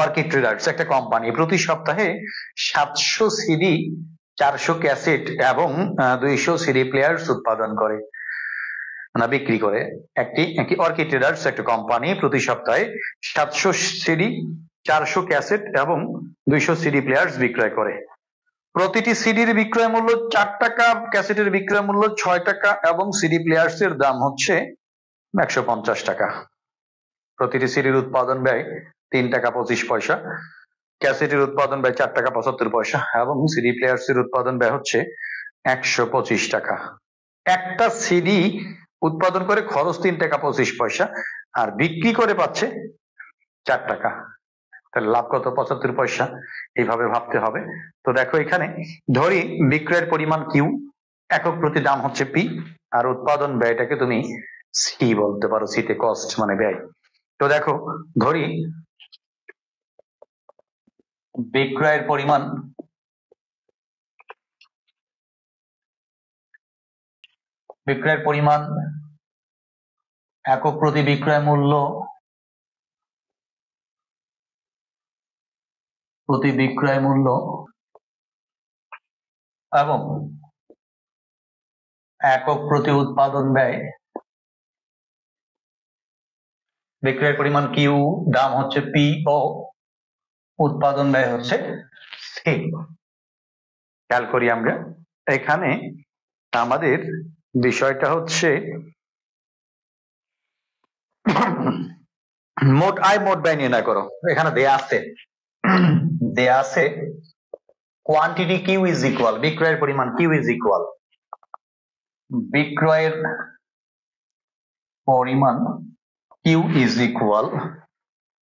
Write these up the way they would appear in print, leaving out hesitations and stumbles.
Orchid traders একটা company প্রতি সপ্তাহে 700 সিডি, 400 ক্যাসেট এবং 200 সিডি প্লেয়ার্স উৎপাদন করে না বিক্রি করে। একটি অর্কিড ট্রেডার্স একটা কোম্পানি প্রতি সপ্তাহে 700 সিডি, 400 ক্যাসেট এবং 200 সিডি প্লেয়ার্স বিক্রয় করে। প্রতিটি সিডির বিক্রয় মূল্য 4 টাকা, ক্যাসেটের বিক্রয় মূল্য 6 টাকা এবং সিডি প্লেয়ার্স এর দাম হচ্ছে 150 টাকা। প্রতিটি সিডির উৎপাদন ব্যয় 3 টাকা 25 পয়সা, ক্যাসেটের উৎপাদন ব্যয় 4 টাকা 75 পয়সা এবং সিডি প্লেয়ার্স এর উৎপাদন ব্যয় হচ্ছে 125 টাকা। একটা সিডি উৎপাদন করে খরচ 3 টাকা 25 পয়সা আর বিক্রি করে পাচ্ছে 4 টাকা, তাহলে লাভ কত? 75 পয়সা। এইভাবে ভাবতে হবে। তো দেখো এখানে ধরি বিক্রয়ের পরিমাণ কিউ, একক প্রতি দাম হচ্ছে পি, আর উৎপাদন ব্যয়টাকে তুমি সি বলতে পারো, সিতে কস্ট মানে ব্যয়। তো দেখো ধরি বিক্রয়ের পরিমাণ একক প্রতি বিক্রয় মূল্য এবং একক প্রতি উৎপাদন ব্যয়, বিক্রয়ের পরিমাণ কিউ, দাম হচ্ছে পি ও উৎপাদন ব্যয় হচ্ছে সি। খেয়াল করি আমরা এখানে আমাদের বিষয়টা হচ্ছে মোট আয় মোট ব্যয় নির্ণয় করো। এখানে দেয়া আছে কোয়ান্টিটি কিউ ইজ ইকুয়াল, বিক্রয়ের পরিমাণ কিউ ইজ ইকুয়াল, বিক্রয়ের পরিমাণ কিউ ইজ ইকুয়াল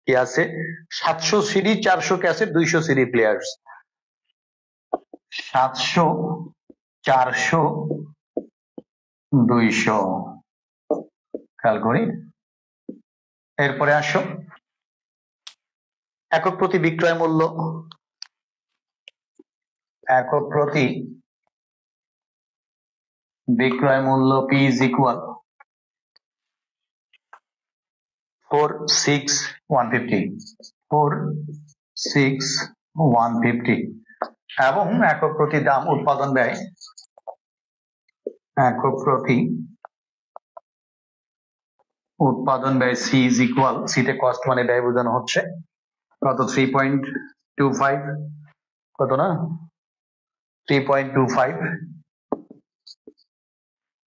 কি আছে? 700 সিডি, 400 ক্যাসেট, 200 সিডি প্লেয়ার্স। 700, 400, 200। খেয়াল করি, এরপরে আসো একক প্রতি বিক্রয় মূল্য, একক প্রতি বিক্রয় মূল্য পি ইজ ইকুয়াল 46150 এবং একক প্রতি দাম উৎপাদন ব্যয়, একক প্রতি উৎপাদন ব্যয় সি ইজ ইকুয়াল, সিতে কস্ট মানে ব্যয় বোঝানো হচ্ছে কত? 3.25, কত না 3.25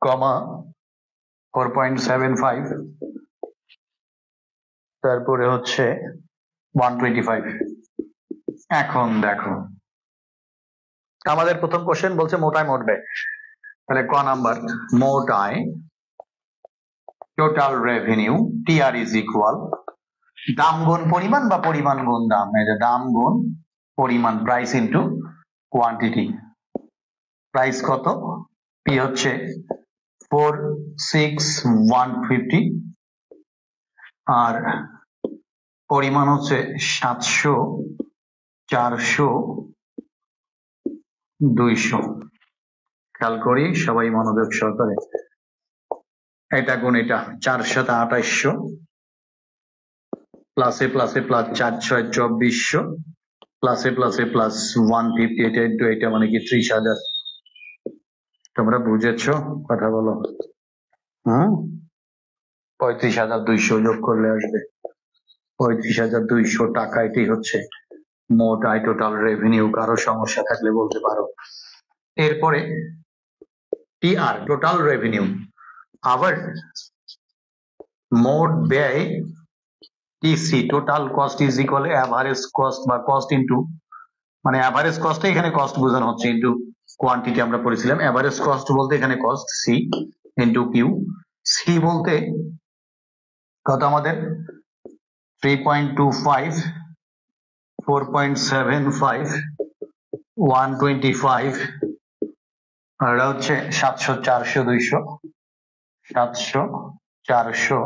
কমা 4.75, তারপরে হচ্ছে 125। এখন দেখো আমাদের প্রথম কোশ্চেন বলছে মোট আয় মোট ব্যয়, তাহলে ক নাম্বার মোট আয় total revenue TR is equal দাম গুণ পরিমাণ বা পরিমাণ গুণ দাম, এই যে দাম গুণ পরিমাণ, প্রাইস ইনটু কোয়ান্টিটি। প্রাইস কত? পি হচ্ছে 46150 আর পরিমাণ হচ্ছে 700, 400, 200। খেয়াল করি সবাই মনোযোগ সহকারে, এটা গুণ এটা 42800 প্লাসে প্লাসে প্লাস 4/6 প্লাসে প্লাসে প্লাস 150, এটা ইন্টু এটা মানে কি 30,000। তোমরা বুঝেছো? কথা বলো। 35,200 যোগ করলে আসবে 35,200 টাকা। এটাই হচ্ছে মোট আয় টোটাল রেভিনিউ। কারো সমস্যা থাকলে বলতে পারো। এরপরে টিআর টোটাল রেভিনিউ, আবার মোট ব্যয় TC total cost is equal average cost বা কস্ট ইনটু, মানে অ্যাভারেজ কস্টে এখানে কস্ট বোঝানো হচ্ছে ইনটু কোয়ান্টিটি। আমরা পড়েছিলাম অ্যাভারেজ কস্ট বলতে এখানে cost C into Q. C বলতে কত আমাদের? 3.25, 4.75, 125 আর এটা হচ্ছে 700, 400, 200, 700, 400,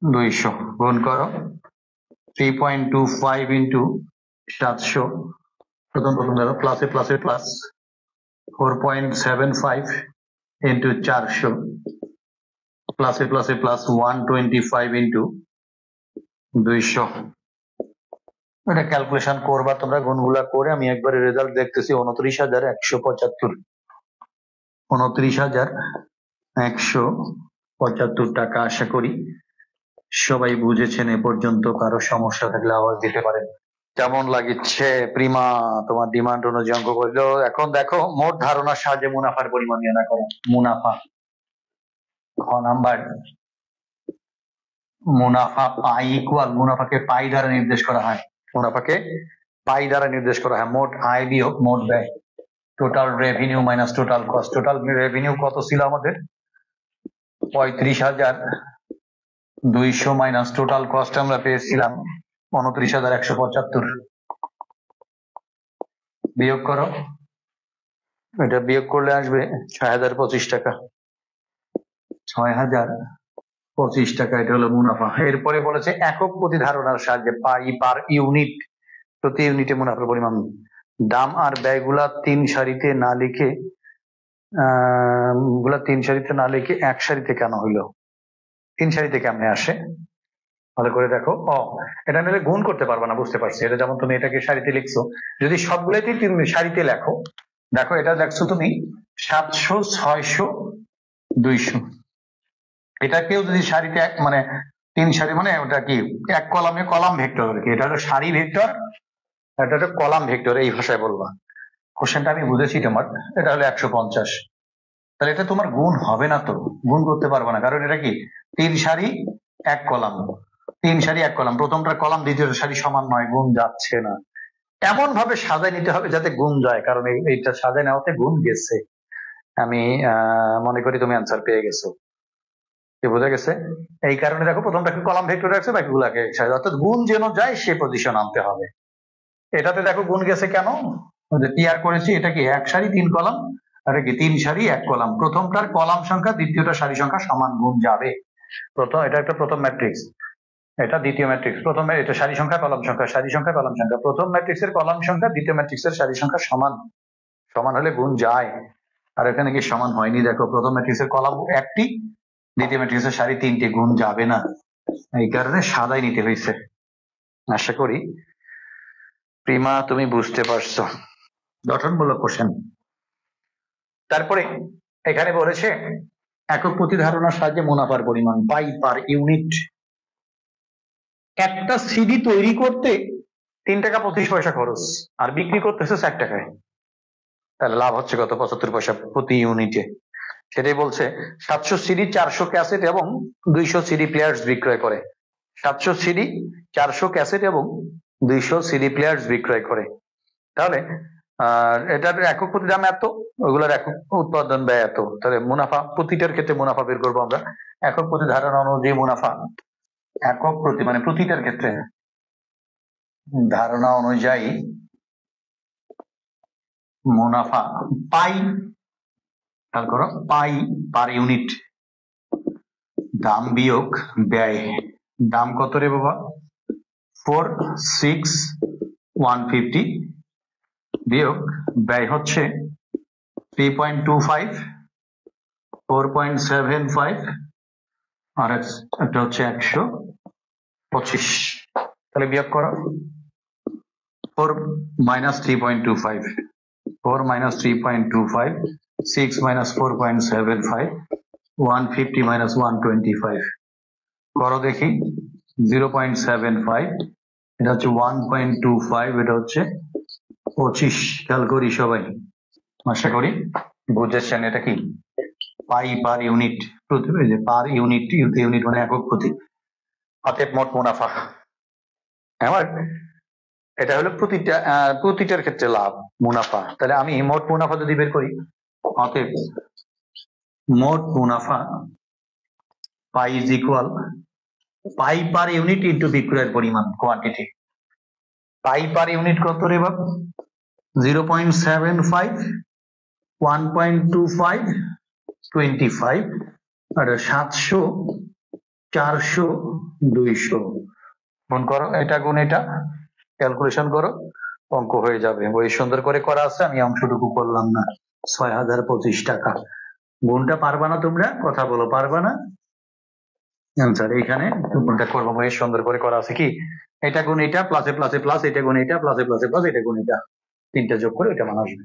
200 গুণ করো 3.25 ইন্টু 700, প্রথম দেখো প্লাসে প্লাসে প্লাস 4.75 ইন্টু 400 প্লাসে প্লাসে প্লাস 125 ইন্টু 200 এটা ক্যালকুলেশন করবা তোমরা, গুণগুলা করে আমি একবারে রেজাল্ট দেখতেছি। 29,175, 29,175 টাকা। আশা করি সবাই বুঝেছেন এ পর্যন্ত। কারো সমস্যা থাকলে আওয়াজ দিতে পারেন। কেমন লাগছে প্রিমা? তোমার ডিমান্ড অনুযায়ী অঙ্ক করলো। এখন দেখো মোট ধারণার সাহায্যে মুনাফার পরিমাণ নির্ণয় করো। মুনাফা, খ নাম্বার, মুনাফা পাই ইকুয়াল, মুনাফাকে পাই দ্বারা নির্দেশ করা হয়। মুনাফাকে পাই দ্বারা নির্দেশ করা হয় মোট আয় বিয়োগ মোট ব্যয়। Total revenue minus total cost. Total revenue কত ছিল আমাদের? 35,200 মাইনাস টোটাল কস্ট আমরা পেয়েছিলাম 29,175। বিয়োগ করো, এটা বিয়োগ করলে আসবে 6,025 টাকা। 6,025 টাকা, এটা হলো মুনাফা। এরপরে বলেছে একক প্রতি ধারণার সাহায্যে পাই পার ইউনিট, প্রতি ইউনিটে মুনাফার পরিমাণ। দাম আর ব্যয়গুলা 3 সারিতে না লিখে এক সারিতে কেন হইলো? 3 সারিতে কেমনে আসে ভালো করে দেখো। এটা নিলে গুণ করতে পারবা না, বুঝতে পারছি। এটা যেমন তুমি এটাকে সারিতে লিখছো, যদি সবগুলোতেই তুমি সারিতে লেখো, দেখো এটা দেখছো তুমি 700, 600, 200। এটাকেও যদি সারিতে মানে 3 সারি, মানে ওটা কি এক কলামে কলাম ভেক্টর আর কি। এটা হলো সারি ভেক্টর, এটা হলো কলাম ভেক্টর, এই ভাষায় বলবা। কোশ্চেনটা আমি বুঝেছি তোমার। এটা হলো 150। তাহলে এটা তোমার গুণ হবে না, তো গুণ করতে পারবে না, কারণ এটা কি 3 সারি 1 কলাম। 3 সারি 1 কলাম, প্রথমটার কলাম দ্বিতীয় সারি সমান নয়, গুণ যাচ্ছে না। এমন ভাবে সাজায় নিতে হবে যাতে গুণ যায়, কারণ এইটা সাজায় নেওয়াতে গুণ গেছে। আমি মনে করি তুমি অ্যান্সার পেয়ে গেছো। বোঝা গেছে? এই কারণে দেখো প্রথমটাকে কলাম ভেক্টর রাখছে, বাকিগুলাকে অর্থাৎ গুণ যেন যায় সে পজিশন আনতে হবে। এটাতে দেখো গুণ গেছে কেন, টিআর করেছি। এটা কি 1 সারি 3 কলাম, আর কি 3 সারি 1 কলাম। প্রথমটার কলাম সংখ্যা দ্বিতীয়টা সারি সংখ্যা সমান, গুণ যাবে। এটা একটা প্রথম ম্যাট্রিক্স, এটা দ্বিতীয় ম্যাট্রিক্স। প্রথম এটা সারি সংখ্যা কলাম সংখ্যা, সারি সংখ্যা কলাম সংখ্যা। প্রথম ম্যাট্রিক্সের কলাম সংখ্যা দ্বিতীয় ম্যাট্রিক্সের সারি সংখ্যা সমান, সমান হলে গুণ যায়। আর এখানে কি সমান হয়নি, দেখো প্রথম ম্যাট্রিক্সের কলাম 1টি, দ্বিতীয় ম্যাট্রিক্সের সারি 3টি, গুণ যাবে না। এই কারণে সাদাই নিতে হয়েছে। আশা করি প্রিমা তুমি বুঝতে পারছো। গঠনমূলক কোশ্চেন। তারপরে এখানে বলেছে একক প্রতি ধারণার সাহায্যে মুনাফার পরিমাণ পাই পার ইউনিট। একটা সিডি তৈরি করতে 3 টাকা 25 পয়সা খরচ, আর বিক্রি করতেছে 4 টাকায়। তাহলে লাভ হচ্ছে কত? 75 পয়সা প্রতি ইউনিটে। সেটাই বলছে 700 সিডি 400 ক্যাসেট এবং 200 সিডি প্লেয়ার্স বিক্রয় করে। 700 সিডি 400 ক্যাসেট এবং 200 সিডি প্লেয়ার্স বিক্রয় করে। তাহলে এটার একক প্রতি দাম এত, ওইগুলোর একক উৎপাদন ব্যয় এত। তাহলে মুনাফা, প্রতিটার ক্ষেত্রে মুনাফা বের করবো আমরা। একক প্রতি ধারণা অনুযায়ী মুনাফা, একক প্রতি মানে প্রতিটার ক্ষেত্রে ধারণা অনুযায়ী মুনাফা পাই, খেয়াল করো, পাই পার ইউনিট। দাম বিয়োগ ব্যয়। দাম কত রে বাবা? 4,6,150 বিয়োগ ব্যয় হচ্ছে 3.25, 4.75, আর একটা হচ্ছে 125। তাহলে বিয়োগ করো 4 minus 3.25, 4 minus 3.25, 6 minus 4.75, 150 minus 125 করো দেখি। 0.75, এটা হচ্ছে 1.25, এটা হচ্ছে 25। খেয়াল করি সবাই, আশা করি বুঝেছেন এটা কি pi per unit. Per unit, unit মানে একক প্রতি। অতএব মোট মুনাফা আমার, এটা হলো প্রতিটার ক্ষেত্রে লাভ মুনাফা। তাহলে আমি মোট মুনাফা যদি বের করি, অতএব মোট মুনাফা pi is equal pi per unit into বিক্রয়ের পরিমাণ, কোয়ান্টিটি। পাই পার ইউনিট কত রে বাপ? 0.75, 1.25, 25, আর 700, 400, 200 গুণ করো, এটা গুণ এটা, ক্যালকুলেশন করো, অঙ্ক হয়ে যাবে। বই সুন্দর করে করা আছে, আমি অংশটুকু করলাম না। 6,025 টাকা। গুণটা পারবা না তোমরা? কথা বলো, পারবা না? অ্যান্সার এইখানে গুণটা করবো, বই সুন্দর করে করা আছে কি এটা গুণ এটা প্লাসে প্লাসে প্লাস, এটা গুণ এটা প্লাসে প্লাসে প্লাস, এটা গুণ এটা, তিনটা যোগ করে এটা মান আসবে।